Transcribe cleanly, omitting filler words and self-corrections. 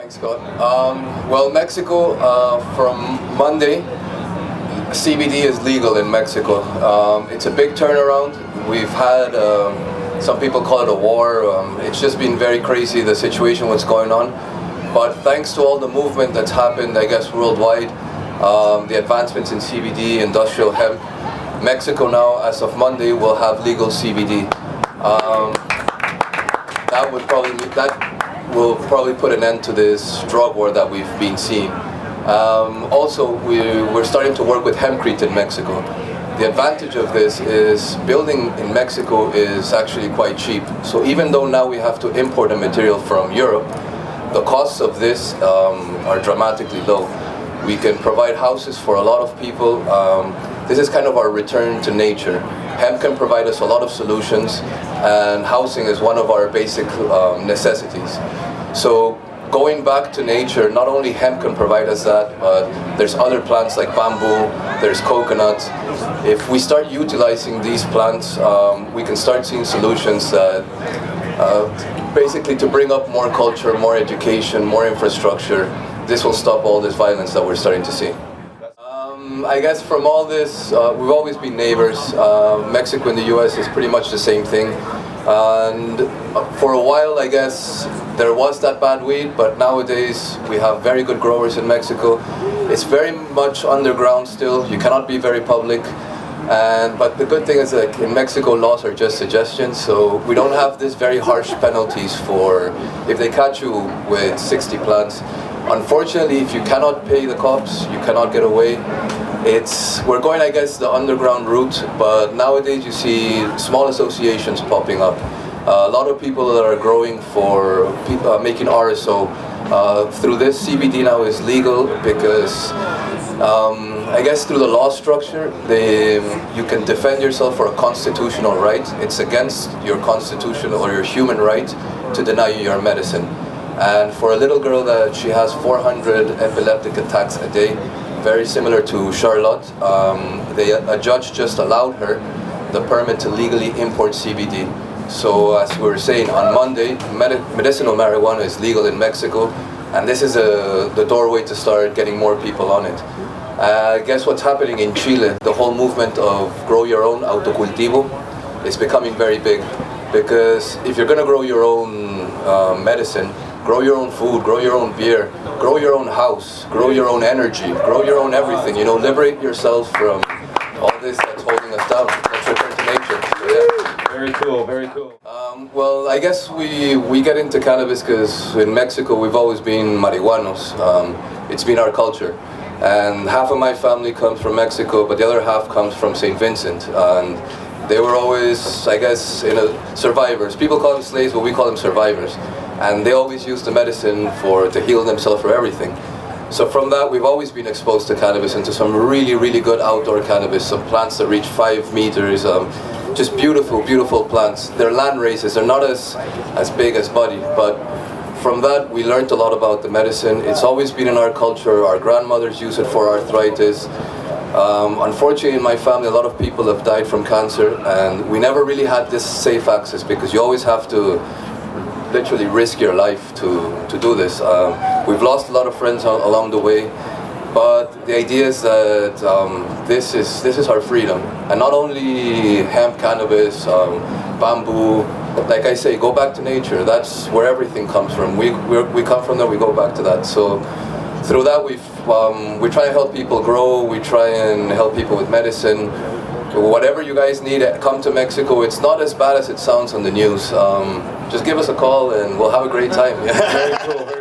Thanks, Scott. Well, Mexico, from Monday, CBD is legal in Mexico. It's a big turnaround. We've had, some people call it a war. It's just been very crazy, the situation, what's going on. But thanks to all the movement that's happened, I guess, worldwide, the advancements in CBD, industrial hemp, Mexico now, as of Monday, will have legal CBD. That will probably put an end to this drug war that we've been seeing. Also, we're starting to work with hempcrete in Mexico. The advantage of this is building in Mexico is actually quite cheap. So even though now we have to import a material from Europe, the costs of this are dramatically low. We can provide houses for a lot of people. This is kind of our return to nature. Hemp can provide us a lot of solutions, and housing is one of our basic necessities. So going back to nature, not only hemp can provide us that, but there's other plants like bamboo, there's coconut. If we start utilizing these plants, we can start seeing solutions that basically to bring up more culture, more education, more infrastructure. This will stop all this violence that we're starting to see. I guess from all this, we've always been neighbors. Mexico and the US is pretty much the same thing. And for a while, I guess, there was that bad weed, but nowadays we have very good growers in Mexico. It's very much underground still. You cannot be very public. But the good thing is that in Mexico, laws are just suggestions, so we don't have this very harsh penalties for if they catch you with 60 plants. Unfortunately, if you cannot pay the cops, you cannot get away. We're going, I guess, the underground route, but nowadays you see small associations popping up. A lot of people that are growing for making RSO. Through this, CBD now is legal because I guess through the law structure, you can defend yourself for a constitutional right. It's against your constitutional or your human right to deny you your medicine. And for a little girl that she has 400 epileptic attacks a day, very similar to Charlotte, a judge just allowed her the permit to legally import CBD. So as we were saying, on Monday, medicinal marijuana is legal in Mexico, and this is the doorway to start getting more people on it. Guess what's happening in Chile? The whole movement of grow your own autocultivo is becoming very big, because if you're going to grow your own medicine, grow your own food, grow your own beer, grow your own house, grow your own energy, grow your own everything, liberate yourself from all this that's holding us down. Let's return to nature. So, yeah. Very cool, very cool. Well, I guess we get into cannabis because in Mexico we've always been marihuanos. It's been our culture. And half of my family comes from Mexico, but the other half comes from St. Vincent. And they were always, I guess, survivors. People call them slaves, but we call them survivors. And they always used the medicine to heal themselves for everything. So from that, we've always been exposed to cannabis and to some really, really good outdoor cannabis, some plants that reach 5 meters, just beautiful, beautiful plants. They're land races, they're not as big as body, but from that, we learned a lot about the medicine. It's always been in our culture. Our grandmothers use it for arthritis. Unfortunately, in my family, a lot of people have died from cancer, and we never really had this safe access because you always have to literally risk your life to do this. We've lost a lot of friends along the way, but the idea is that this is our freedom, and not only hemp, cannabis, bamboo. Like I say, go back to nature. That's where everything comes from. We come from there. We go back to that. So through that, we try to help people grow. We try and help people with medicine. Whatever you guys need, come to Mexico. It's not as bad as it sounds on the news. Just give us a call and we'll have a great time. Very cool.